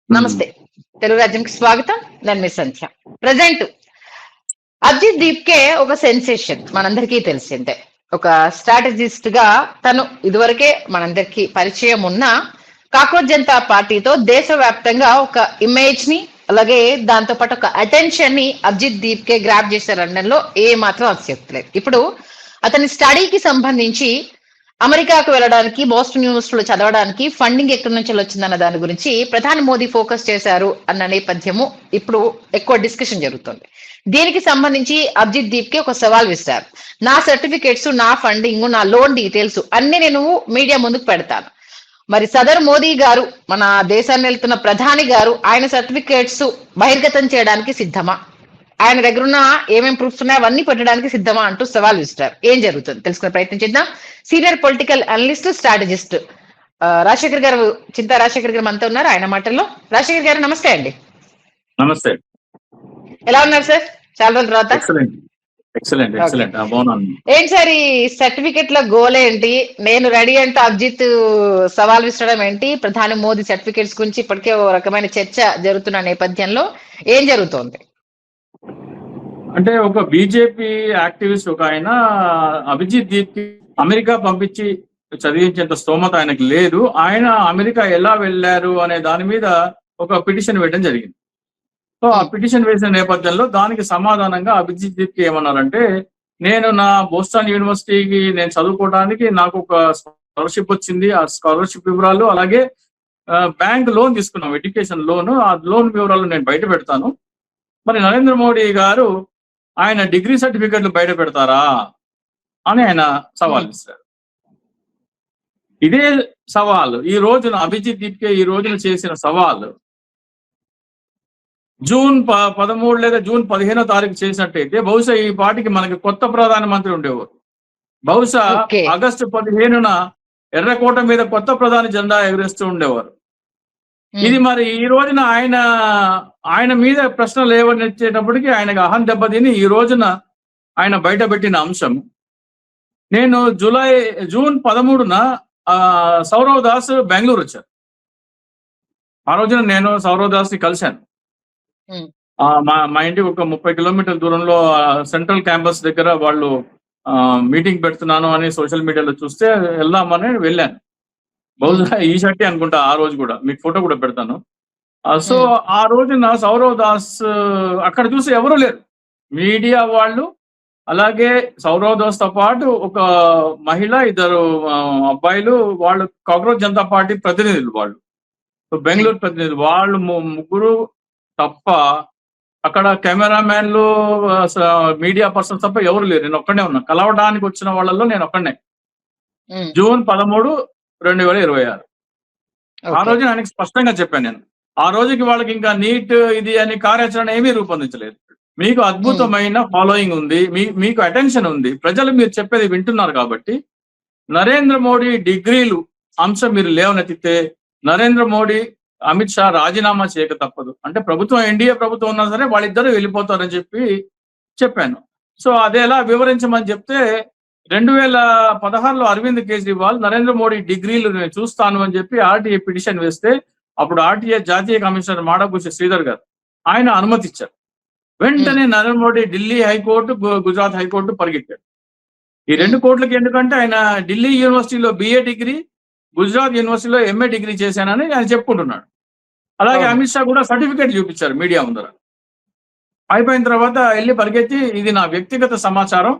నమస్తే తెలుగు రాజ్యంకి స్వాగతం. నేను మీ సంధ్య. ప్రజెంట్ అభిజిత్ దీప్కే ఒక సెన్సేషన్ మనందరికీ తెలిసిందే. ఒక స్ట్రాటజిస్ట్ గా తను ఇదివరకే మనందరికీ పరిచయం ఉన్న కాక్రోచ్ జనతా పార్టీతో దేశవ్యాప్తంగా ఒక ఇమేజ్ ని అలాగే దాంతో పాటు ఒక అటెన్షన్ ని అభిజిత్ దీప్కే గ్రాప్ చేశారనడంలో ఏ మాత్రం అతిశక్తి లేదు. ఇప్పుడు అతని స్టడీకి సంబంధించి అమెరికాకు వెళ్ళడానికి బోస్టన్ యూనివర్సిటీలో చదవడానికి ఫండింగ్ ఎక్కడి నుంచి వచ్చిందన్న దాని గురించి ప్రధాని మోదీ ఫోకస్ చేశారు అన్న నేపథ్యము ఇప్పుడు ఎక్కువ డిస్కషన్ జరుగుతుంది. దీనికి సంబంధించి అభిజిత్ దీప్కి ఒక సవాల్ విసిరారు. నా సర్టిఫికేట్స్, నా ఫండింగ్, నా లోన్ డీటెయిల్స్ అన్ని నేను మీడియా ముందుకు పెడతాను. మరి సదర్ మోదీ గారు, మన దేశాన్ని వెళ్తున్న ప్రధాని గారు ఆయన సర్టిఫికేట్స్ బహిర్గతం చేయడానికి సిద్ధమా, ఆయన దగ్గర ఉన్న ఏమేం ప్రూఫ్స్ ఉన్నాయో అవన్నీ పెట్టడానికి సిద్ధమా అంటూ సవాల్ విసిరారు. ఏం జరుగుతుంది తెలుసుకునే ప్రయత్నం చేద్దాం. Senior political analyst, strategist Rajasekhar గారు, చింతా రాజశేఖర్ గారు మనతో ఉన్నారు. ఆయన మాటల్లో రాజశేఖర్ గారు నమస్తే అండి. నమస్తే. ఎలా ఉన్నారు సార్? చాలా రోజుల తర్వాత. ఏంటి సార్ ఈ సర్టిఫికెట్ లో గోల్ ఏంటి? నేను రెడీ అంటే అభిజిత్ సవాల్ విసరడం ఏంటి? ప్రధాని మోదీ సర్టిఫికెట్స్ గురించి ఇప్పటికే ఓ రకమైన చర్చ జరుగుతున్న నేపథ్యంలో ఏం జరుగుతోంది? అంటే ఒక బీజేపీ యాక్టివిస్ట్ ఒక ఆయన అభిజిత్ దీప్ అమెరికా పంపించి చదివించేంత స్తోమత ఆయనకి లేదు, ఆయన అమెరికా ఎలా వెళ్ళారు అనే దాని మీద ఒక పిటిషన్ వేయడం జరిగింది. సో ఆ పిటిషన్ వేసిన నేపథ్యంలో దానికి సమాధానంగా అభిజిత్ దీప్కి ఏమన్నారంటే, నేను నా బోస్టన్ యూనివర్సిటీకి నేను చదువుకోవడానికి నాకు ఒక స్కాలర్షిప్ వచ్చింది, ఆ స్కాలర్షిప్ వివరాలు అలాగే బ్యాంక్ లోన్ తీసుకున్నాం, ఎడ్యుకేషన్ లోన్, ఆ లోన్ వివరాలు నేను బయట పెడతాను. మరి నరేంద్ర మోడీ గారు ఆయన డిగ్రీ సర్టిఫికెట్లు బయట పెడతారా అని ఆయన సవాల్ ఇస్తారు. ఇదే సవాలు ఈ రోజున అభిజిత్ దీప్కే ఈ రోజున చేసిన సవాలు జూన్ 13 లేదా జూన్ 15వ తారీఖు చేసినట్టయితే బహుశా ఈ పార్టీకి మనకి కొత్త ప్రధానమంత్రి ఉండేవారు. బహుశా ఆగస్టు 15న ఎర్రకోట మీద కొత్త ప్రధాని జెండా ఎగురేస్తూ ఉండేవారు. ఇది మరి ఈ రోజున ఆయన మీద ప్రశ్నలు లేవనెత్తేటప్పటికీ ఆయనకు అహం దెబ్బతిని ఈ రోజున ఆయన బయటపెట్టిన అంశం. నేను జూన్ 13న సౌరవ్ దాస్ బెంగళూరు వచ్చారు. ఆ రోజున నేను సౌరవ్ దాస్ ని కలిశాను. మా ఇంటికి ఒక 30 కిలోమీటర్ల దూరంలో సెంట్రల్ క్యాంపస్ దగ్గర వాళ్ళు మీటింగ్ పెడుతున్నాను అని సోషల్ మీడియాలో చూస్తే వెళ్దామని వెళ్ళాను. బహుశా ఈ షర్టీ అనుకుంటా ఆ రోజు కూడా, మీకు ఫోటో కూడా పెడతాను. సో ఆ రోజున సౌరవ్ దాస్ అక్కడ చూసి ఎవరు లేరు, మీడియా వాళ్ళు అలాగే సౌరవ్ దాస్ తో పాటు ఒక మహిళ, 2 అబ్బాయిలు, వాళ్ళు కాక్రోచ్ జనతా పార్టీ ప్రతినిధులు, వాళ్ళు బెంగళూరు ప్రతినిధులు, వాళ్ళు ముగ్గురు తప్ప అక్కడ కెమెరామ్యాన్లు, మీడియా పర్సన్స్ తప్ప ఎవరు లేరు. నేను ఒక్కడే ఉన్నా, కలవడానికి వచ్చిన వాళ్ళల్లో నేను ఒక్కడే. జూన్ 13, 2026 ఆ రోజు ఆయనకి స్పష్టంగా చెప్పాను నేను. ఆ రోజుకి వాళ్ళకి ఇంకా నీట్ ఇది అని కార్యాచరణ ఏమీ రూపొందించలేదు. మీకు అద్భుతమైన ఫాలోయింగ్ ఉంది, మీకు అటెన్షన్ ఉంది, ప్రజలు మీరు చెప్పేది వింటున్నారు కాబట్టి నరేంద్ర మోడీ డిగ్రీలు అంశం మీరు లేవనెత్తితే నరేంద్ర మోడీ, అమిత్ షా రాజీనామా చేయక తప్పదు. అంటే ప్రభుత్వం, ఎన్డీఏ ప్రభుత్వం ఉన్నా సరే వాళ్ళిద్దరూ వెళ్ళిపోతారని చెప్పాను. సో అదే ఎలా వివరించమని చెప్తే 2016లో అరవింద్ కేజ్రీవాల్ నరేంద్ర మోడీ డిగ్రీలు నేను చూస్తాను అని చెప్పి ఆర్టీఏ పిటిషన్ వేస్తే అప్పుడు ఆర్టీఏ జాతీయ కమిషనర్ మాడభూషి శ్రీధర్ గారు ఆయన అనుమతి ఇచ్చారు. వెంటనే నరేంద్ర మోడీ ఢిల్లీ హైకోర్టు, గుజరాత్ హైకోర్టు పరిగెత్తాడు. ఈ 2 కోర్టులకి ఎందుకంటే ఆయన ఢిల్లీ యూనివర్సిటీలో BA డిగ్రీ, గుజరాత్ యూనివర్సిటీలో MA డిగ్రీ చేశానని ఆయన చెప్పుకుంటున్నాడు. అలాగే అమిత్ షా కూడా సర్టిఫికేట్ చూపించారు మీడియా ముందర. అయిపోయిన తర్వాత వెళ్ళి పరిగెత్తి, ఇది నా వ్యక్తిగత సమాచారం,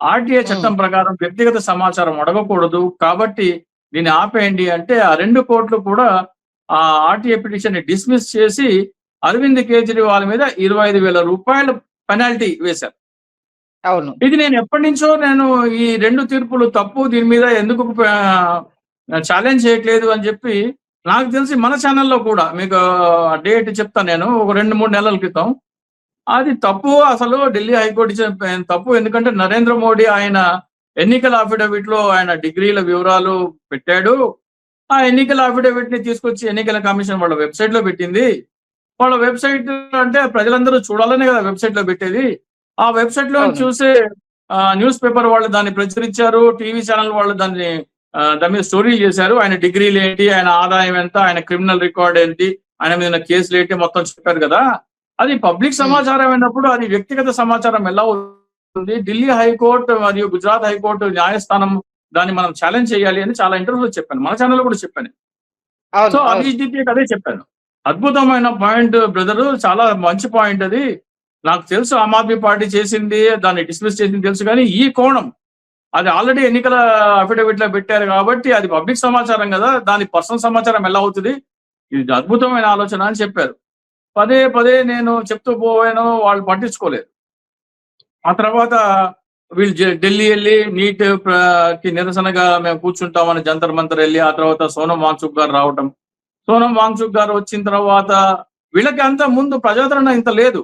ఆర్టీఏ చట్టం ప్రకారం వ్యక్తిగత సమాచారం అడగకూడదు కాబట్టి దీన్ని ఆపేయండి అంటే ఆ 2 కోర్టులు కూడా ఆ ఆర్టీఏ పిటిషన్ ని డిస్మిస్ చేసి అరవింద్ కేజ్రీవాల్ మీద 25,000 రూపాయల పెనాల్టీ వేశారు. అవును, ఇది నేను ఎప్పటి నుంచో ఈ 2 తీర్పులు తప్పు, దీని మీద ఎందుకు ఛాలెంజ్ చేయట్లేదు అని చెప్పి, నాకు తెలిసి మన ఛానల్లో కూడా మీకు డేట్ చెప్తాను నేను, ఒక 2-3 నెలల క్రితం. అది తప్పు, అసలు ఢిల్లీ హైకోర్టు ఇచ్చిన తప్పు. ఎందుకంటే నరేంద్ర మోడీ ఆయన ఎన్నికల అఫిడవిట్ లో ఆయన డిగ్రీల వివరాలు పెట్టాడు. ఆ ఎన్నికల అఫిడవిట్ ని తీసుకొచ్చి ఎన్నికల కమిషన్ వాళ్ళ వెబ్సైట్ లో పెట్టింది. వాళ్ళ వెబ్సైట్ అంటే ప్రజలందరూ చూడాలనే కదా వెబ్సైట్ లో పెట్టేది. ఆ వెబ్సైట్ లో చూసే న్యూస్ పేపర్ వాళ్ళు దాన్ని ప్రచురించారు, టీవీ ఛానల్ వాళ్ళు దాని మీద స్టోరీలు చేశారు. ఆయన డిగ్రీలు ఏంటి, ఆయన ఆదాయం ఎంత, ఆయన క్రిమినల్ రికార్డ్ ఏంటి, ఆయన మీద కేసులు ఏంటి మొత్తం చెప్పారు కదా. అది పబ్లిక్ సమాచారం అయినప్పుడు అది వ్యక్తిగత సమాచారం ఎలా అవుతుంది? ఢిల్లీ హైకోర్టు మరియు గుజరాత్ హైకోర్టు న్యాయస్థానం దాన్ని మనం ఛాలెంజ్ చేయాలి అని చాలా ఇంటర్వ్యూలో చెప్పాను, మన ఛానల్ కూడా చెప్పాను. సో అభిజిత్ అదే చెప్పాను. అద్భుతమైన పాయింట్ బ్రదరు, చాలా మంచి పాయింట్ అది. నాకు తెలుసు ఆమ్ ఆద్మీ పార్టీ చేసింది, దాన్ని డిస్మిస్ చేసింది తెలుసు, కానీ ఈ కోణం అది ఆల్రెడీ ఎన్నికల అఫిడవిట్ లో పెట్టారు కాబట్టి అది పబ్లిక్ సమాచారం కదా, దాని పర్సనల్ సమాచారం ఎలా అవుతుంది? ఇది అద్భుతమైన ఆలోచన అని చెప్పారు. పదే పదే నేను చెప్తూ పోయాను, వాళ్ళు పట్టించుకోలేదు. ఆ తర్వాత వీళ్ళు ఢిల్లీ వెళ్ళి నీట్ కి నిరసనగా మేము కూర్చుంటామని జంతర్ మంతర్ వెళ్ళి, ఆ తర్వాత సోనం వాంగ్చుక్ గారు రావటం. సోనం వాంగ్చుక్ గారు వచ్చిన తర్వాత వీళ్ళకి అంత ముందు ప్రజాదరణ ఇంత లేదు.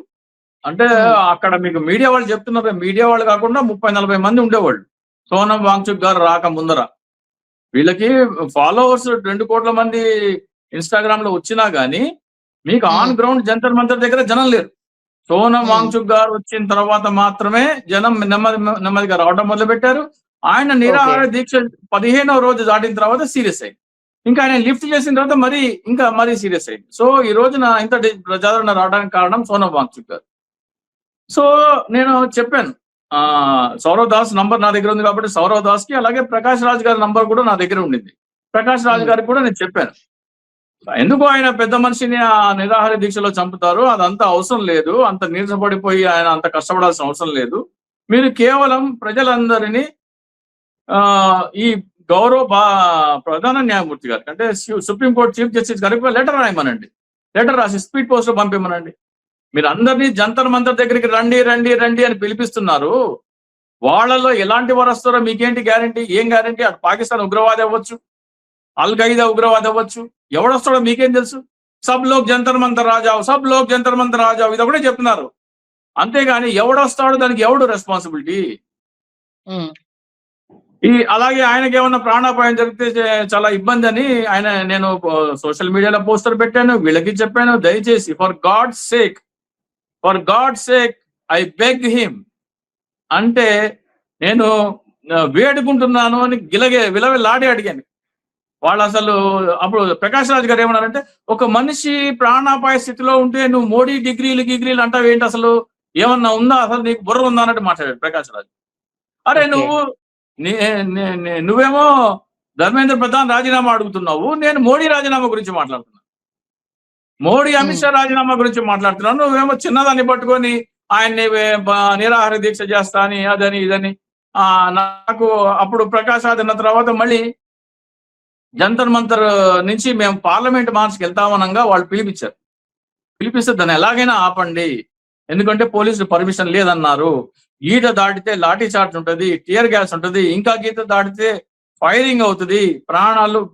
అంటే అక్కడ మీకు మీడియా వాళ్ళు చెప్తున్నారు, మీడియా వాళ్ళు కాకుండా 30-40 మంది ఉండేవాళ్ళు సోనం వాంగ్చుక్ గారు రాక ముందర. వీళ్ళకి ఫాలోవర్స్ 2 కోట్ల మంది ఇన్స్టాగ్రామ్ లో వచ్చినా గానీ మీకు ఆన్ గ్రౌండ్ జంతర్ మంతర్ దగ్గర జనం లేరు. సోనం వాంగ్చుక్ గారు వచ్చిన తర్వాత మాత్రమే జనం నెమ్మదిగా రావడం మొదలు పెట్టారు. ఆయన నిరాహార దీక్ష 15వ రోజు దాటిన తర్వాత సీరియస్ అయింది. ఇంకా ఆయన లిఫ్ట్ చేసిన తర్వాత మరీ సీరియస్ అయింది. సో ఈ రోజున ఇంత ప్రజాదరణ రావడానికి కారణం సోనం వాంగ్చుక్ గారు. సో నేను చెప్పాను, సౌరవ్ దాస్ నంబర్ నా దగ్గర ఉంది కాబట్టి సౌరవ్ దాస్ కి, అలాగే ప్రకాష్ రాజ్ గారి నంబర్ కూడా నా దగ్గర ఉండింది. ప్రకాష్ రాజ్ గారికి కూడా నేను చెప్పాను, ఎందుకు ఆయన పెద్ద మనిషిని ఆ నిరాహార దీక్షలో చంపుతారు, అదంతా అవసరం లేదు, అంత నీరసపడిపోయి ఆయన అంత కష్టపడాల్సిన అవసరం లేదు. మీరు కేవలం ప్రజలందరినీ ఈ ప్రధాన న్యాయమూర్తి గారికి అంటే సుప్రీంకోర్టు చీఫ్ జస్టిస్ గారికి లెటర్ రాయమనండి, లెటర్ రాసి స్పీడ్ పోస్ట్ లో పంపిమనండి. మీరు అందరినీ జంతర్ మంతర్ దగ్గరికి రండి రండి రండి అని పిలిపిస్తున్నారు. వాళ్ళలో ఎలాంటి వారు వస్తారో మీకేంటి గ్యారంటీ? ఏం గ్యారంటీ? అటు పాకిస్తాన్ ఉగ్రవాది అవ్వచ్చు, అల్ ఖైదా ఉగ్రవాది అవ్వచ్చు, ఎవడొస్తాడో మీకేం తెలుసు? సబ్ లోక్ జంతర్ మంతర్ రాజావు, సబ్ లోక్ జంతర్ మంతర్ రాజావు, ఇది ఒకటే చెప్తున్నారు. అంతేగాని ఎవడొస్తాడో దానికి ఎవడు రెస్పాన్సిబిలిటీ? అలాగే ఆయనకి ఏమన్నా ప్రాణాపాయం జరిగితే చాలా ఇబ్బంది అని నేను సోషల్ మీడియాలో పోస్టర్ పెట్టాను, వీళ్ళకి చెప్పాను, దయచేసి for God sake I beg him అంటే నేను వేడుకుంటున్నాను అని విలవిలాడి అడిగాను. వాళ్ళు అసలు అప్పుడు ప్రకాష్ రాజ్ గారు ఏమన్నారంటే, ఒక మనిషి ప్రాణాపాయ స్థితిలో ఉంటే నువ్వు మోడీ డిగ్రీలు అంటావు ఏంటి, అసలు ఏమన్నా ఉందా, అసలు నీకు బుర్ర ఉందా అన్నట్టు మాట్లాడాడు ప్రకాష్ రాజ్. అరే నువ్వేమో ధర్మేంద్ర ప్రధాన్ రాజీనామా అడుగుతున్నావు, నేను మోడీ రాజీనామా గురించి మాట్లాడుతున్నాను, మోడీ అమిత్ షా రాజీనామా గురించి మాట్లాడుతున్నాను, నువ్వేమో చిన్నదాన్ని పట్టుకొని ఆయన్ని నిరాహార దీక్ష చేస్తా అని అదని ఇదని. నాకు అప్పుడు ప్రకాష్ రాజ్ అన్న తర్వాత మళ్ళీ జంతర్ మంతర్ నుంచి మేము పార్లమెంట్ మార్చ్కి వెళ్తామనగా వాళ్ళు పిలిపిస్తే దాన్ని ఎలాగైనా ఆపండి, ఎందుకంటే పోలీసులు పర్మిషన్ లేదన్నారు, గీత దాటితే లాఠీ చార్జ్ ఉంటుంది, టియర్ గ్యాస్ ఉంటుంది, ఇంకా గీత దాటితే ఫైరింగ్ అవుతుంది,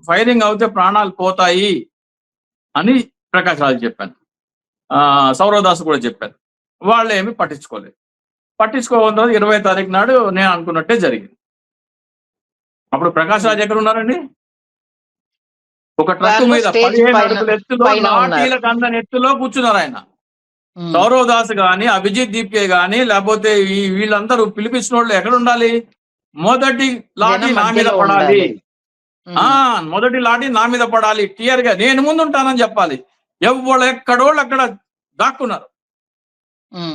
ఫైరింగ్ అవుతే ప్రాణాలు పోతాయి అని ప్రకాష్ రాజ్ చెప్పాను. సౌరవ్ దాస్ కూడా చెప్పాను. వాళ్ళు ఏమి పట్టించుకోవడం 20వ తారీఖు నాడు నేను అనుకున్నట్టే జరిగింది. అప్పుడు ప్రకాష్ రాజ్ ఎక్కడ ఉన్నారండి? ఒక ట్రక్ మీద 15 అడుగుల ఎత్తులో లాఠీలకు అందని ఎత్తులో కూర్చున్నారు ఆయన. సౌరవ్ దాస్ గాని, అభిజిత్ దీప్కే గాని, లేకపోతే వీళ్ళందరూ పిలిపించిన వాళ్ళు ఎక్కడ ఉండాలి? మొదటి లాఠీ నా మీద పడాలి, మొదటి లాఠీ నా మీద పడాలి, క్లియర్ గా నేను ముందు ఉంటానని చెప్పాలి. ఎక్కడోళ్ళు అక్కడ దాక్కున్నారు.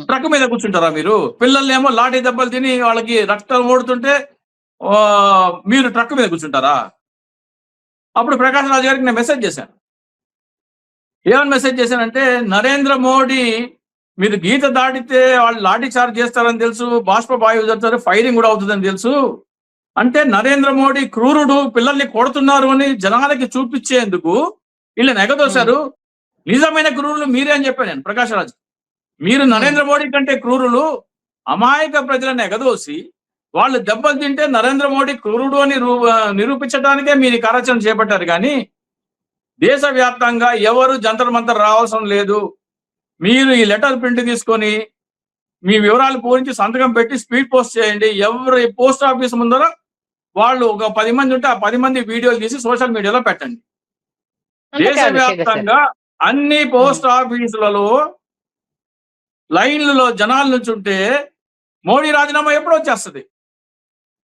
ట్రక్ మీద కూర్చుంటారా మీరు? పిల్లల్ని ఏమో లాఠీ దెబ్బలు తిని వాళ్ళకి రక్తం ఓడుతుంటే మీరు ట్రక్ మీద కూర్చుంటారా? అప్పుడు ప్రకాష్ రాజ్ గారికి నేను మెసేజ్ చేశాను. ఏమని మెసేజ్ చేశానంటే, నరేంద్ర మోడీ మీరు గీత దాటితే వాళ్ళు లాఠీ చార్జ్ చేస్తారని తెలుసు, బాష్ప వాయువు జరుగుతారు, ఫైరింగ్ కూడా అవుతుందని తెలుసు. అంటే నరేంద్ర మోడీ క్రూరుడు, పిల్లల్ని కొడుతున్నారు అని జనాలకి చూపించేందుకు వీళ్ళని ఎగదోశారు. నిజమైన క్రూరులు మీరే అని చెప్పాను నేను ప్రకాష్ రాజ్. మీరు నరేంద్ర మోడీ కంటే క్రూరులు, అమాయక ప్రజలను ఎగదోసి వాళ్ళు దెబ్బలు తింటే నరేంద్ర మోడీ క్రూరుడు అని నిరూపించడానికే మీరు కార్యాచరణ చేపట్టారు. కానీ దేశవ్యాప్తంగా ఎవరు జంతర్ మంతర్ రావాల్సిన లేదు. మీరు ఈ లెటర్ ప్రింట్ తీసుకొని మీ వివరాలు పూరించి సంతకం పెట్టి స్పీడ్ పోస్ట్ చేయండి. ఎవరు పోస్ట్ ఆఫీస్ ముందర వాళ్ళు ఒక 10 మంది ఉంటే ఆ 10 మంది వీడియోలు తీసి సోషల్ మీడియాలో పెట్టండి. దేశవ్యాప్తంగా అన్ని పోస్ట్ ఆఫీసులలో లైన్లలో జనాల నుంచి ఉంటే మోడీ రాజీనామా ఎప్పుడు వచ్చేస్తుంది?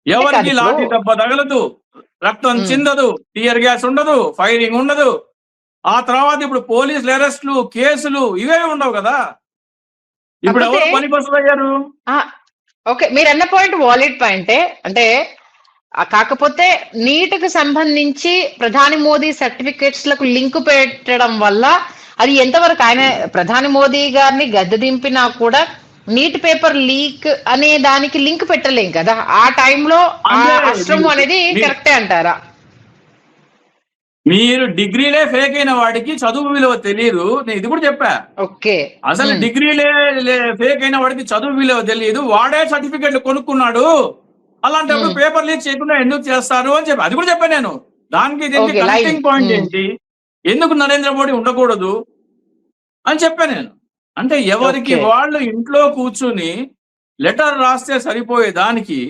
ఎవరికి లాఠీ దెబ్బ తగలదు, రక్తం చిందదు, టియర్ గ్యాస్ ఉండదు, ఫైరింగ్ ఉండదు. ఆ తర్వాత ఇప్పుడు పోలీసులు అరెస్టులు, కేసులు ఇవే ఉండవు కదా. ఇప్పుడు ఎవరు పని బస్సులు అయ్యారు? ఓకే, మీరు అన్న పాయింట్ వాలిడ్ పాయింటే. అంటే కాకపోతే నీట్కు సంబంధించి ప్రధాని మోదీ సర్టిఫికేట్స్ లకు లింక్ పెట్టడం వల్ల అది ఎంతవరకు, ఆయన ప్రధాని మోదీ గారిని గద్దె దింపినా కూడా నీట్ పేపర్ లీక్ అనే దానికి లింక్ పెట్టలేం కదా ఆ టైంలో. అస్త్రం అనేది కరెక్టే అంటారా? మీరు డిగ్రీలే ఫేక్ అయిన వాడికి చదువు విలువ తెలియదు. నేను ఇది కూడా చెప్పా. ఓకే, అసలు డిగ్రీలే ఫేక్ అయిన వాడికి చదువు విలువ తెలియదు. వాడే సర్టిఫికెట్లు కొనుక్కున్నాడు. అలాంటప్పుడు పేపర్ లీక్ చేయకుండా ఎందుకు చేస్తారు అని చెప్పి అది కూడా చెప్పాను నేను. దానికి దీనికి కనెక్టింగ్ పాయింట్ ఏంటి? ఎందుకు నరేంద్ర మోడీ ఉండకూడదు అని చెప్పాను నేను. అంటే ఎవరికి వాళ్ళు ఇంట్లో కూర్చుని లెటర్ రాస్తే సరిపోయే దానికి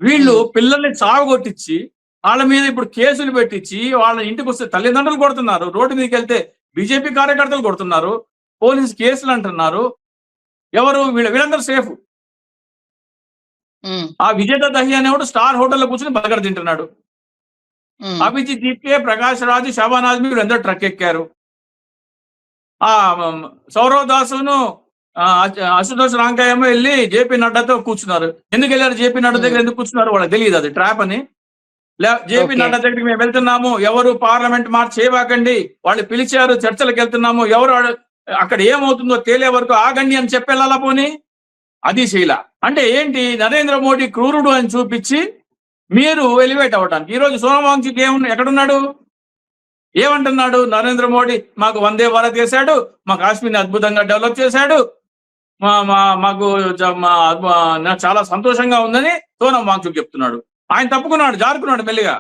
వీళ్ళు పిల్లల్ని చావగొట్టించి వాళ్ళ మీద ఇప్పుడు కేసులు పెట్టించి వాళ్ళ ఇంటికి వస్తే తల్లిదండ్రులు కొడుతున్నారు, రోడ్డు మీదకి వెళ్తే బీజేపీ కార్యకర్తలు కొడుతున్నారు, పోలీసు కేసులు అంటున్నారు. ఎవరు వీళ్ళందరూ సేఫ్. ఆ విజేత దహి అనేవాడు స్టార్ హోటల్లో కూర్చొని బర్గర్ తింటున్నాడు. అభిజిత్ దీప్కే, ప్రకాష్ రాజు, షబాన్ ఆజ్మీ వీళ్ళందరూ ట్రక్ ఎక్కారు. ఆ సౌరవ్ దాసును అశుతోష్ రాంకాయమ్మ వెళ్ళి జేపీ నడ్డాతో కూర్చున్నారు. ఎందుకు వెళ్ళారు జేపీ నడ్డా దగ్గర, ఎందుకు కూర్చున్నారు వాళ్ళకి తెలియదు, అది ట్రాప్ అని. జేపీ నడ్డా దగ్గరికి మేము వెళ్తున్నాము, ఎవరు పార్లమెంట్ మార్చ్ చేయబాకండి, వాళ్ళు పిలిచారు, చర్చలకు వెళ్తున్నాము, ఎవరు అక్కడ ఏమవుతుందో తేలే వరకు ఆగండి అని చెప్పేలా పోనీ అది శీల. అంటే ఏంటి, నరేంద్ర మోడీ క్రూరుడు అని చూపించి మీరు ఎలివేట్ అవ్వటానికి. ఈరోజు సోనం వాంగ్చుక్ ఎక్కడున్నాడు? ఏమంటున్నాడు? నరేంద్ర మోడీ మాకు వందే భారత్ చేశాడు, మా కాశ్మీర్ని అద్భుతంగా డెవలప్ చేశాడు, మాకు నాకు చాలా సంతోషంగా ఉందని సోనం వాంగ్చుక్ చెప్తున్నాడు. ఆయన తప్పుకున్నాడు, జారుకున్నాడు మెల్లిగా.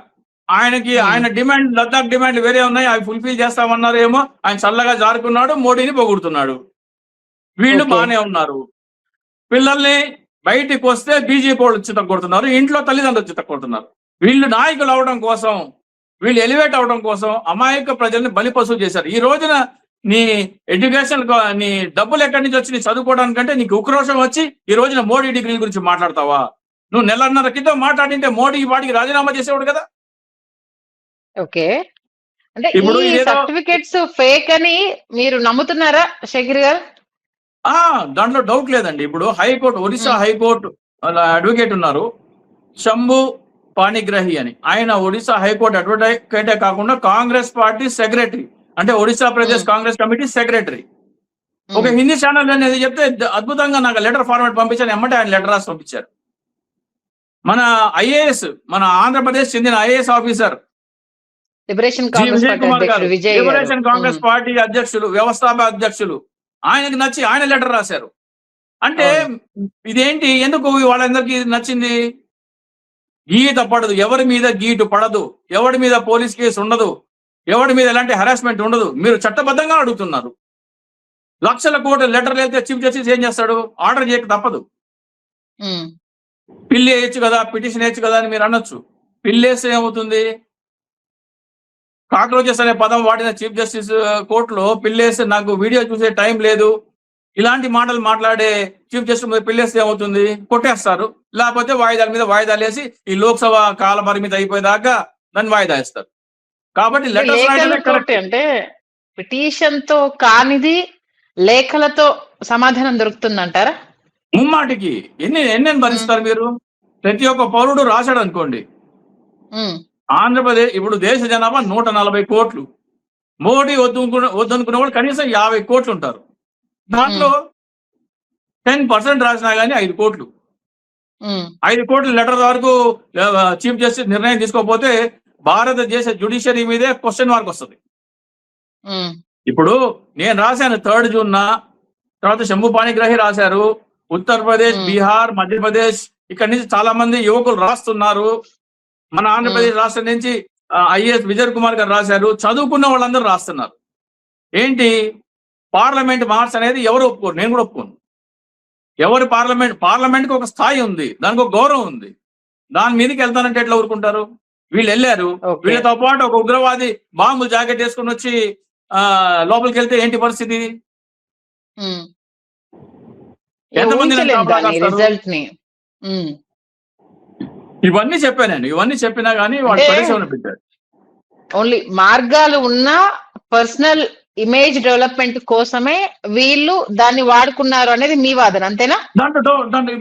ఆయన డిమాండ్, లద్దాఖ్ డిమాండ్లు వేరే ఉన్నాయి, అవి ఫుల్ఫిల్ చేస్తామన్నారు ఏమో. ఆయన చల్లగా జారుకున్నాడు, మోడీని పొగుడుతున్నాడు. వీళ్ళు బాగానే ఉన్నారు. పిల్లల్ని బయటికి వస్తే బీజేపీ వాళ్ళు చిత్తకొడుతున్నారు, ఇంట్లో తల్లిదండ్రులు చిత్తకొడుతున్నారు. వీళ్ళు నాయకులు అవడం కోసం, వీళ్ళు ఎలివేట్ అవడం కోసం అమాయక ప్రజల్ని బలిపశువు చేశారు. ఈ రోజున నీ ఎడ్యుకేషన్, నీ డబ్బులు ఎక్కడి నుంచి వచ్చి నీ చదువుకోవడానికంటే నీకు ఉక్రోషం వచ్చి ఈ రోజున మోడీ డిగ్రీల గురించి మాట్లాడతావా? నువ్వు నెలన్నర క్రితం మాట్లాడింటే మోడీ వాడికి రాజీనామా చేసేవాడు కదా. ఓకే, అంటే ఇప్పుడు సర్టిఫికెట్స్ ఫేక్ అని మీరు నమ్ముతున్నారా శేఖర్ గారు? దాంట్లో డౌట్ లేదండి. ఇప్పుడు హైకోర్టు, ఒరిస్సా హైకోర్టు అడ్వకేట్ ఉన్నారు శంభు పాణిగ్రహి అని. ఆయన ఒడిశా హైకోర్టు అడ్వకేటే కాకుండా కాంగ్రెస్ పార్టీ సెక్రటరీ, అంటే ఒడిశా ప్రదేశ్ కాంగ్రెస్ కమిటీ సెక్రటరీ. ఒక హిందీ ఛానల్ అనేది చెప్తే అద్భుతంగా నాకు లెటర్ ఫార్మాట్ పంపించాను, ఎమ్మంటే ఆయన లెటర్ రాసి పంపించారు. మన ఐఏఎస్, మన ఆంధ్రప్రదేశ్ చెందిన IAS officer liberation Congress party అధ్యక్షులు, వ్యవస్థాపక అధ్యక్షులు, ఆయనకి నచ్చి ఆయన లెటర్ రాశారు. అంటే ఇదేంటి, ఎందుకు వాళ్ళందరికీ నచ్చింది? గీత పడదు, ఎవరి మీద గీటు పడదు, ఎవరి మీద పోలీస్ కేసు ఉండదు, ఎవరి మీద ఎలాంటి హెరాస్మెంట్ ఉండదు. మీరు చట్టబద్ధంగా అడుగుతున్నారు. లక్షల కోట్ల లెటర్లు వెళ్తే చీఫ్ జస్టిస్ ఏం చేస్తాడు? ఆర్డర్ చేయక తప్పదు. పిల్లి వేయచ్చు కదా, పిటిషన్ వేయచ్చు కదా అని మీరు అనొచ్చు. పిల్లేస్తే ఏమవుతుంది? కాక్రోచెస్ అనే పదం వాడిన చీఫ్ జస్టిస్ కోర్టులో పిల్లేస్తే నాకు వీడియో చూసే టైం లేదు, ఇలాంటి మాటలు మాట్లాడే చీఫ్ జస్టిస్ పిల్లేస్తే ఏమవుతుంది? కొట్టేస్తారు. లేకపోతే వాయిదాల మీద వాయిదాలు వేసి ఈ లోక్సభ కాల పరిమితి అయిపోయేదాకా దాన్ని వాయిదా వేస్తారు. కాబట్టి లెటర్స్ అంటే పిటిషన్ తో కానిది లేఖలతో సమాధానం దొరుకుతుందంటారా? ముమ్మాటికి ఎన్ని భరిస్తారు మీరు? ప్రతి ఒక్క పౌరుడు రాశాడు అనుకోండి. ఆంధ్రప్రదేశ్ ఇప్పుడు దేశ జనాభా 140 కోట్లు. మోడీ వద్దనుకునే వాళ్ళు కనీసం 50 కోట్లు ఉంటారు. దాంట్లో 10% రాసినా కానీ 5 కోట్లు. 5 కోట్ల లెటర్ వరకు చీఫ్ జస్టిస్ నిర్ణయం తీసుకోకపోతే భారతదేశ జ్యుడిషియరీ మీదే క్వశ్చన్ మార్క్ వస్తుంది. ఇప్పుడు నేను రాశాను 3rd జూన్, తర్వాత శంభు పాణిగ్రహి రాశారు, ఉత్తరప్రదేశ్, బీహార్, మధ్యప్రదేశ్ ఇక్కడి నుంచి చాలా మంది యువకులు రాస్తున్నారు. మన ఆంధ్రప్రదేశ్ రాష్ట్రం నుంచి ఐఏఎస్ విజయ్ కుమార్ గారు రాశారు. చదువుకున్న వాళ్ళందరూ రాస్తున్నారు. ఏంటి, పార్లమెంట్ మార్చ్ అనేది ఎవరు ఒప్పుకోరు, నేను కూడా ఒప్పుకోను. ఎవరు పార్లమెంట్కి ఒక స్థాయి ఉంది, దానికి ఒక గౌరవం ఉంది. దాని మీదకి వెళ్తానంటే ఎట్లా ఊరుకుంటారు? వీళ్ళు వెళ్ళారు, వీళ్ళతో పాటు ఒక ఉగ్రవాది బాంబు జాకెట్ వేసుకుని వచ్చి లోపలికి వెళ్తే ఏంటి పరిస్థితి? ఎంతమంది? ఇవన్నీ చెప్పాను నేను. ఇవన్నీ చెప్పినా కానీ వాళ్ళు పరిశ్రమను పెట్టారు. ఓన్లీ మార్గాలు ఉన్నా పర్సనల్ ఇమేజ్ డెవలప్మెంట్ కోసమే వీళ్ళు దాన్ని వాడుకున్నారు అనేది మీ వాదన, అంతేనా? దాంట్లో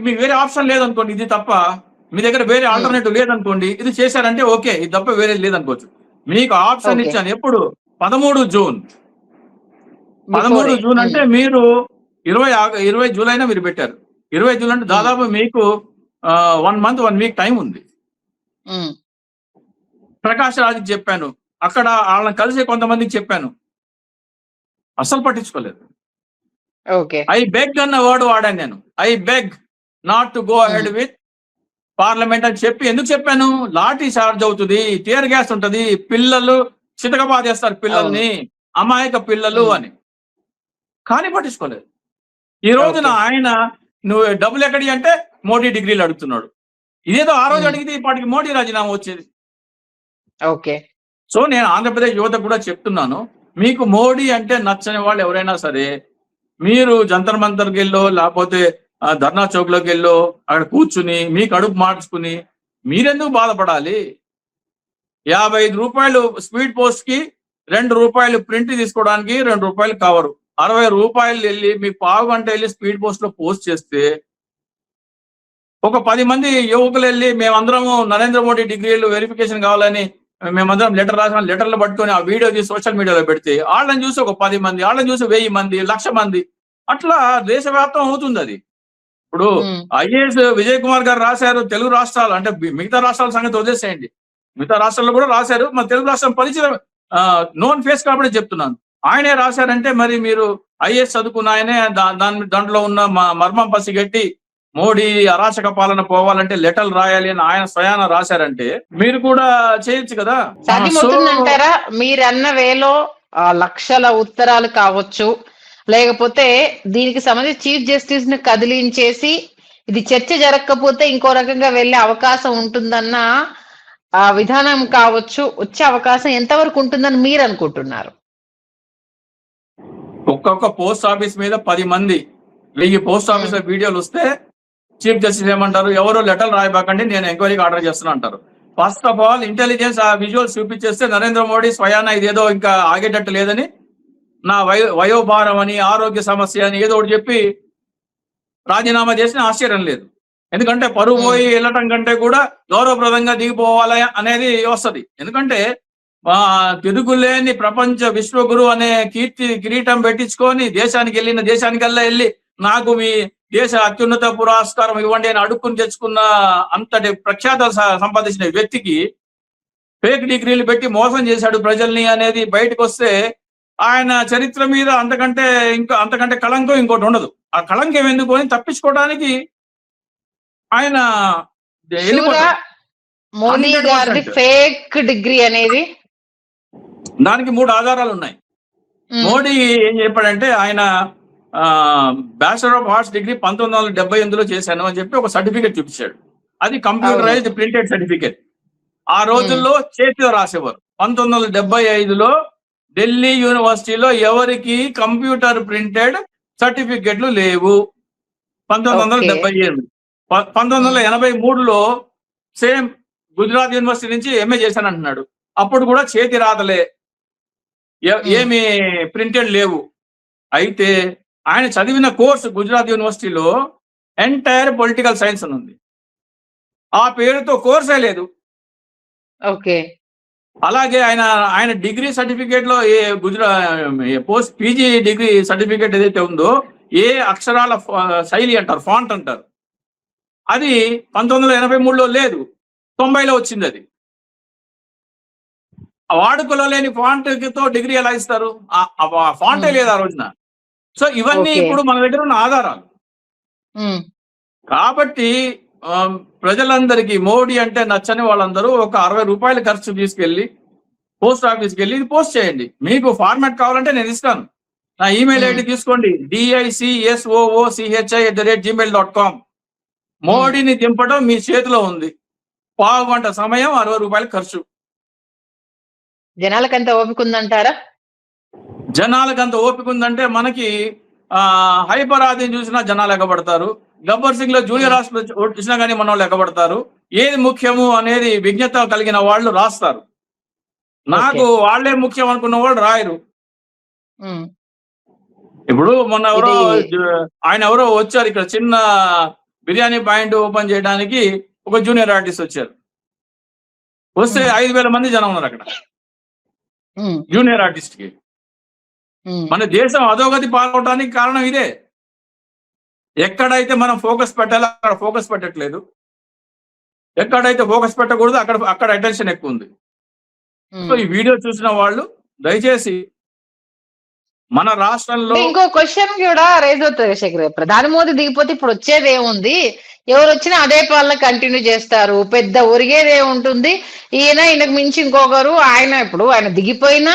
మీకు వేరే ఆప్షన్ లేదనుకోండి, ఇది తప్ప మీ దగ్గర వేరే ఆల్టర్నేటివ్ లేదనుకోండి, ఇది చేశారంటే ఓకే, ఇది తప్ప వేరే లేదనుకోవచ్చు. మీకు ఆప్షన్ ఇచ్చాను ఎప్పుడు, 13 జూన్. 13 జూన్ అంటే మీరు 20 జూలైనా మీరు పెట్టారు. 20 జూన్ అంటే దాదాపు మీకు 1 మంత్ 1 వీక్ టైం ఉంది. ప్రకాష్ రాజ్కి చెప్పాను, అక్కడ వాళ్ళని కలిసి కొంతమందికి చెప్పాను, అస్సలు పట్టించుకోలేదు. ఐ బెగ్ అన్న వర్డ్ వాడాను నేను. I beg not to go ahead with parliament అని చెప్పి, ఎందుకు చెప్పాను, లాఠీ చార్జ్ అవుతుంది, టియర్ గ్యాస్ ఉంటది, పిల్లలు చితకబాదేస్తారు పిల్లల్ని, అమాయక పిల్లలు అని. కానీ పట్టించుకోలేదు. ఈ రోజున ఆయన నువ్వు డబ్బులు ఎక్కడి అంటే మోడీ డిగ్రీలు అడుగుతున్నాడు. ఇదేదో ఆ రోజు అడిగితే ఇప్పటికి మోడీ రాజీనామా వచ్చేది. సో నేను ఆంధ్రప్రదేశ్ యువత కూడా చెప్తున్నాను, మీకు మోడీ అంటే నచ్చని వాళ్ళు ఎవరైనా సరే, మీరు జంతర్ మంతర్కి వెళ్ళో లేకపోతే ధర్నా చౌక్ లోకి వెళ్ళో అక్కడ కూర్చుని మీకు అడుగు మార్చుకుని మీరెందుకు బాధపడాలి? 55 రూపాయలు స్పీడ్ పోస్ట్ కి, 2 రూపాయలు ప్రింట్ తీసుకోవడానికి 2 రూపాయలు కవరు, 60 రూపాయలు వెళ్ళి మీకు పావు గంట వెళ్ళి స్పీడ్ పోస్ట్ లో పోస్ట్ చేస్తే, ఒక 10 మంది యువకులు వెళ్ళి మేమందరము నరేంద్ర మోడీ డిగ్రీలు వెరిఫికేషన్ కావాలని మేమందరం లెటర్ రాసిన, లెటర్లు పట్టుకొని ఆ వీడియో తీసి సోషల్ మీడియాలో పెడితే వాళ్ళని చూసి ఒక 10 మంది, వాళ్ళని చూసి 1000 మంది, 1,00,000 మంది, అట్లా దేశవ్యాప్తం అవుతుంది అది. ఇప్పుడు ఐఏఎస్ విజయ్ కుమార్ గారు రాశారు, తెలుగు రాష్ట్రాలు అంటే మిగతా రాష్ట్రాల సంగతి వదిలేసేయండి, మిగతా రాష్ట్రాల్లో కూడా రాశారు, మన తెలుగు రాష్ట్రం పరిచయం నోన్ ఫేస్ కాబట్టి చెప్తున్నాను. ఆయనే రాశారంటే మరి మీరు ఐఏఎస్ చదువుకున్న ఆయనే దాంట్లో ఉన్న మర్మం పసిగట్టి మోడీ అరాచక పాలన పోవాలంటే లెటర్లు రాయాలి అని ఆయన స్వయాన రాశారంటే మీరు కూడా చేయొచ్చు కదా. సాధ్యమవుతుందంటారా? మీరన్న వేలో లక్షల ఉత్తరాలు కావచ్చు, లేకపోతే దీనికి సంబంధించి చీఫ్ జస్టిస్ ని కదిలించేసి ఇది చర్చ జరగకపోతే ఇంకో రకంగా వెళ్లే అవకాశం ఉంటుందన్న విధానం కావచ్చు, వచ్చే అవకాశం ఎంతవరకు ఉంటుందని మీరు అనుకుంటున్నారు? ఒక్కొక్క పోస్ట్ ఆఫీస్ మీద 10 మంది 1000 పోస్ట్ ఆఫీస్ వీడియోలు వస్తే చీఫ్ జస్టిస్ ఏమంటారు, ఎవరో లెటర్లు రాయబాకండి, నేను ఎంక్వైరీకి ఆర్డర్ చేస్తున్నా అంటారు. ఫస్ట్ ఆఫ్ ఆల్ ఇంటెలిజెన్స్ ఆ విజువల్స్ చూపించేస్తే నరేంద్ర మోడీ స్వయాన ఇదేదో ఇంకా ఆగేటట్టు లేదని, నా వయోభారం అని, ఆరోగ్య సమస్య అని ఏదో ఒకటి చెప్పి రాజీనామా చేసిన ఆశ్చర్యం లేదు. ఎందుకంటే పరువు పోయి వెళ్ళటం కంటే కూడా గౌరవప్రదంగా దిగిపోవాలి అనేది వస్తుంది. ఎందుకంటే తిరుగులేని ప్రపంచ విశ్వగురు అనే కిరీటం పెట్టించుకొని దేశానికల్లా వెళ్ళి నాకు మీ దేశ అత్యున్నత పురస్కారం ఇవ్వండి అని అడుక్కుని తెచ్చుకున్న అంతటి ప్రఖ్యాత సంపాదించిన వ్యక్తికి ఫేక్ డిగ్రీలు పెట్టి మోసం చేశాడు ప్రజల్ని అనేది బయటకు వస్తే ఆయన చరిత్ర మీద అంతకంటే కళంకం ఇంకోటి ఉండదు. ఆ కళంకం ఎందుకు అని తప్పించుకోవడానికి ఆయన మోడీ గారి ఫేక్ డిగ్రీ అనేది దానికి 3 ఆధారాలు ఉన్నాయి. మోడీ ఏం చెప్పాడంటే ఆయన బ్యాచిలర్ ఆఫ్ ఆర్ట్స్ డిగ్రీ 1978లో చేశాను అని చెప్పి ఒక సర్టిఫికేట్ చూపించాడు. అది కంప్యూటరైజ్డ్ ప్రింటెడ్ సర్టిఫికేట్. ఆ రోజుల్లో చేతిలో రాసేవారు. 1975లో ఢిల్లీ యూనివర్సిటీలో ఎవరికి కంప్యూటర్ ప్రింటెడ్ సర్టిఫికెట్లు లేవు. 1978. 1983లో సేమ్ గుజరాత్ యూనివర్సిటీ నుంచి ఎంఏ చేశాను అంటున్నాడు. అప్పుడు కూడా చేతి రాతలే, ఏమి ప్రింటెడ్ లేవు. అయితే ఆయన చదివిన కోర్సు గుజరాత్ యూనివర్సిటీలో ఎంటైర్ పొలిటికల్ సైన్స్ అని ఉంది. ఆ పేరుతో కోర్సే లేదు. అలాగే ఆయన డిగ్రీ సర్టిఫికేట్ లో పోస్ట్ పీజీ డిగ్రీ సర్టిఫికేట్ ఏదైతే ఉందో ఏ అక్షరాల శైలి అంటారు, ఫాంట్ అంటారు, అది 1983లో లేదు, 90లో వచ్చింది. అది వాడుకలో లేని ఫాంట్ తో డిగ్రీ ఎలా ఇస్తారు? ఫాంటే లేదు ఆ రోజున. సో ఇవన్నీ ఇప్పుడు మన దగ్గర ఉన్న ఆధారాలు. కాబట్టి ప్రజలందరికీ మోడీ అంటే నచ్చని వాళ్ళందరూ ఒక 60 రూపాయలు ఖర్చు తీసుకెళ్లి పోస్ట్ ఆఫీస్కి వెళ్ళి ఇది పోస్ట్ చేయండి. మీకు ఫార్మాట్ కావాలంటే నేను ఇస్తాను. నా ఈమెయిల్ ఐడి తీసుకోండి, dicsoochi@gmail.com. మోడీని దింపడం మీ చేతిలో ఉంది. పావు గంట సమయం, 60 రూపాయలు ఖర్చు. జనాలకంత ఓపిక ఉందంటారా? జనాలకంత ఓపిక ఉందంటే మనకి హైపర్ ఆదిని చూసినా జనాలు ఎగబడతారు. గబ్బర్ సింగ్ లో జూనియర్ హాస్పిటల్ చూసినా కానీ మన వాళ్ళు ఎగబడతారు. ఏది ముఖ్యము అనేది విజ్ఞత కలిగిన వాళ్ళు రాస్తారు. నాకు వాళ్లే ముఖ్యం అనుకున్న వాళ్ళు రాయరు. ఇప్పుడు మొన్న ఆయన ఎవరో వచ్చారు ఇక్కడ చిన్న బిర్యానీ పాయింట్ ఓపెన్ చేయడానికి, ఒక జూనియర్ ఆర్టిస్ట్ వచ్చారు. వస్తే 5,000 మంది జనం ఉన్నారు అక్కడ జూనియర్ ఆర్టిస్ట్ కి. మన దేశం అధోగతి పాల్గొనడానికి కారణం ఇదే. ఎక్కడైతే మనం ఫోకస్ పెట్టాలో అక్కడ ఫోకస్ పెట్టట్లేదు, ఎక్కడైతే ఫోకస్ పెట్టకూడదు అక్కడ అటెన్షన్ ఎక్కువ ఉంది. సో ఈ వీడియో చూసిన వాళ్ళు దయచేసి మన రాష్ట్రంలో ఇంకో క్వశ్చన్ కూడా రైజ్ అవుతుంది శేఖర్. ప్రధాని మోదీ దిగిపోతే ఇప్పుడు వచ్చేది ఏముంది? ఎవరు వచ్చినా అదే పాలన కంటిన్యూ చేస్తారు, పెద్ద ఒరిగేది ఏముంటుంది? ఈయనకు మించి ఇంకొకరు, ఆయన దిగిపోయినా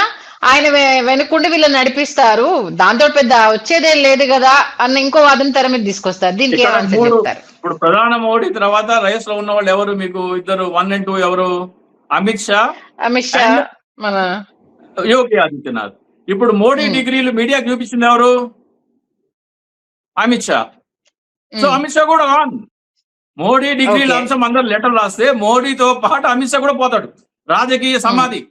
ఆయన వెనుకుండి వీళ్ళని నడిపిస్తారు, దాంతో పెద్ద వచ్చేదేం లేదు కదా అన్న ఇంకో వాదన తెర మీద తీసుకొస్తారు. దీనికి ఏమని చెప్తారు? ఇప్పుడు ప్రధాని మోడీ తర్వాత రైస్ లో ఉన్న వాళ్ళు ఎవరు? మీకు ఇద్దరు 1 and 2 ఎవరు? అమిత్ షా, మన యోగి ఆదిత్యనాథ్. ఇప్పుడు మోడీ డిగ్రీలు మీడియాకి చూపించింది ఎవరు? అమిత్ షా. సో అమిత్ షా కూడా ఆన్. మోడీ డిగ్రీల అంశం అందరూ లెటర్ రాస్తే మోడీతో పాటు అమిత్ షా కూడా పోతాడు. రాజకీయ సమాధి.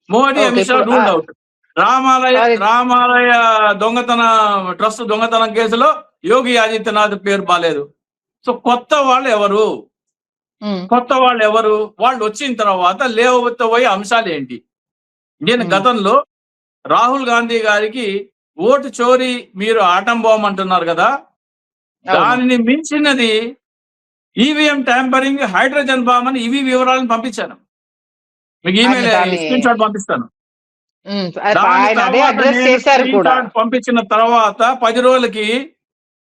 Modi Amit Shah ruled out. రామాలయ ట్రస్ట్ దొంగతనం కేసులో యోగి ఆదిత్యనాథ్ పేరు బాలేదు. సో కొత్త వాళ్ళు ఎవరు? వాళ్ళు వచ్చిన తర్వాత లేవబోయే అంశాలు ఏంటి? నేను గతంలో రాహుల్ గాంధీ గారికి ఓటు చోరీ మీరు ఆటం బాంబ్ అంటున్నారు కదా, దానిని మించినది ఈవీఎం ట్యాంపరింగ్, హైడ్రోజన్ బాంబ్ అని ఇవి వివరాలను పంపించాను మీకు. ఈమెయిల్ స్క్రీన్ షాట్ పంపిస్తాను. పంపించిన తర్వాత 10 రోజులకి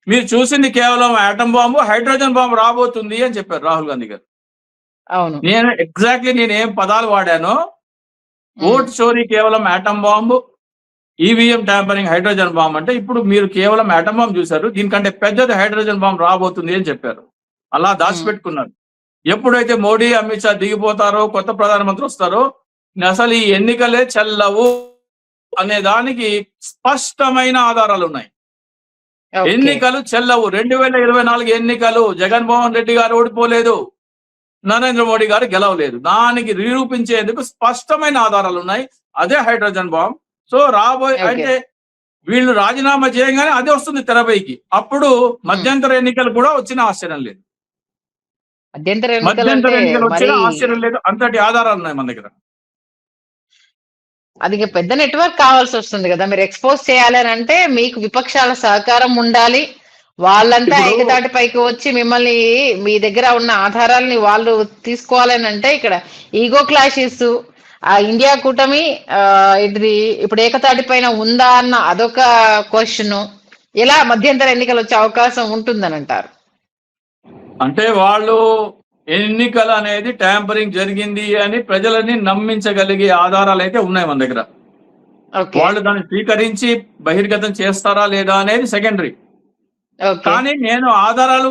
మీరు చూసింది కేవలం ఆటం బాంబు, హైడ్రోజన్ బాంబు రాబోతుంది అని చెప్పారు రాహుల్ గాంధీ గారు. నేను ఎగ్జాక్ట్లీ నేనేం పదాలు వాడానో, ఓటు చోరీ కేవలం atom bomb, EVM tampering hydrogen bomb అంటే ఇప్పుడు మీరు కేవలం ఆటం బాంబ్ చూశారు, దీనికంటే పెద్దది హైడ్రోజన్ బాంబ్ రాబోతుంది అని చెప్పారు. అలా దాచిపెట్టుకున్నారు. ఎప్పుడైతే మోడీ అమిత్ షా దిగిపోతారో, కొత్త ప్రధానమంత్రి వస్తారో, అసలు ఈ ఎన్నికలే చెల్లవు అనే దానికి స్పష్టమైన ఆధారాలు ఉన్నాయి. ఎన్నికలు చెల్లవు. 2024 ఎన్నికలు జగన్మోహన్ రెడ్డి గారు ఓడిపోలేదు, నరేంద్ర మోడీ గారు గెలవలేదు. దానికి నిరూపించేందుకు స్పష్టమైన ఆధారాలు ఉన్నాయి. అదే హైడ్రోజన్ బాంబ్. సో అంటే వీళ్ళు రాజీనామా చేయగానే అదే వస్తుంది తెరపైకి. అప్పుడు మధ్యంతర ఎన్నికలు కూడా వచ్చిన ఆశ్చర్యం లేదు. మధ్యంతర ఎన్నికలు వచ్చిన ఆశ్చర్యం లేదు. అంతటి ఆధారాలు ఉన్నాయి మన దగ్గర. అది పెద్ద నెట్వర్క్ కావాల్సి వస్తుంది కదా, మీరు ఎక్స్పోజ్ చేయాలని అంటే మీకు విపక్షాల సహకారం ఉండాలి. వాళ్ళంతా ఏకతాటి పైకి వచ్చి మిమ్మల్ని, మీ దగ్గర ఉన్న ఆధారాలని వాళ్ళు తీసుకోవాలని అంటే ఇక్కడ ఈగో క్లాషెస్, ఆ ఇండియా కూటమి ఇది ఇప్పుడు ఏకతాటి పైన ఉందా అన్న అదొక క్వశ్చన్. ఎలా మధ్యంతర ఎన్నికలు వచ్చే అవకాశం ఉంటుందని అంటారు? అంటే వాళ్ళు ఎన్నికలు అనేది ట్యాంపరింగ్ జరిగింది అని ప్రజలని నమ్మించగలిగే ఆధారాలు అయితే ఉన్నాయి మన దగ్గర. వాళ్ళు దాన్ని స్వీకరించి బహిర్గతం చేస్తారా లేదా అనేది సెకండరీ. కానీ నేను ఆధారాలు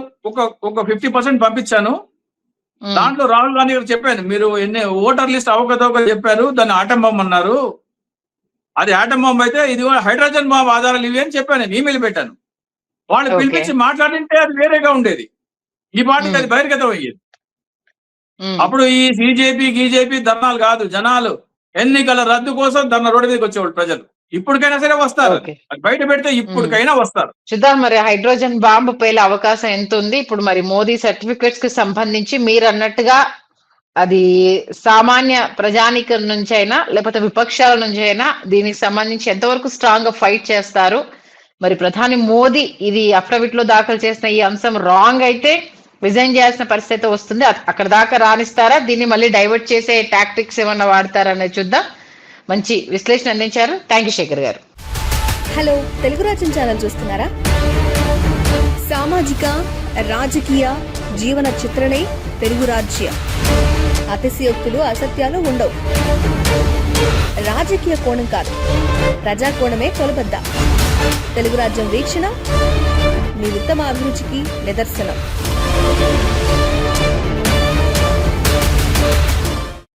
ఒక 50% పంపించాను. దాంట్లో రాహుల్ గాంధీ గారు చెప్పాను, మీరు ఓటర్ లిస్ట్ అవకతవక చెప్పారు, దాన్ని ఆటం బాంబ్ అన్నారు. అది ఆటం బాంబ్ అయితే ఇది హైడ్రోజన్ బాంబ్ ఆధారాలు ఇవి అని చెప్పాను. నేను ఈమెయిల్ పెట్టాను. వాళ్ళు పిలిపించి మాట్లాడింటే అది వేరేగా ఉండేది. ఈ పార్టీకి అది బహిర్గతం అయ్యేది. అప్పుడు ఈ బీజేపీ ధర్నాలు కాదు, జనాలు ఎన్నికల రద్దు కోసం ధర్నా రోడ్డు మీదకి వచ్చేవాళ్ళు ప్రజలు. ఇప్పటికైనా సరే వస్తారు, బయట పెడితే ఇప్పటికైనా వస్తారు. చూద్దాం మరి హైడ్రోజన్ బాంబు పేలే అవకాశం ఎంత ఉంది. ఇప్పుడు మరి మోదీ సర్టిఫికెట్స్ కి సంబంధించి మీరు అన్నట్టుగా అది సామాన్య ప్రజానికం నుంచి అయినా లేకపోతే విపక్షాల నుంచి అయినా దీనికి సంబంధించి ఎంతవరకు స్ట్రాంగ్ గా ఫైట్ చేస్తారు. మరి ప్రధాని మోదీ ఇది అఫిడవిట్ లో దాఖలు చేసిన ఈ అంశం రాంగ్ అయితే రిజైన్ చేయాల్సిన పరిస్థితి వస్తుంది. అక్కడ దాకా రాణిస్తారా, దీన్ని మళ్ళీ డైవర్ట్ చేసే టాక్టిక్స్ ఏమన్నా వాడతారా అనేది చూద్దాం. మంచి విశ్లేషణ అందించారు. థ్యాంక్ యూ శేఖర్ గారు. హలో, తెలుగు రాజ్యం ఛానల్ చూస్తున్నారా? సామాజిక రాజకీయ జీవన చిత్రణే తెలుగు రాజ్యం. అతిశయోక్తులు అసత్యాలు ఉండవు. రాజకీయ కోణం కాదు, ప్రజా కోణమే కొలబద్ద. తెలుగు రాజ్యం వీక్షణ మీ ఉత్తమ అభిరుచికి నిదర్శనం.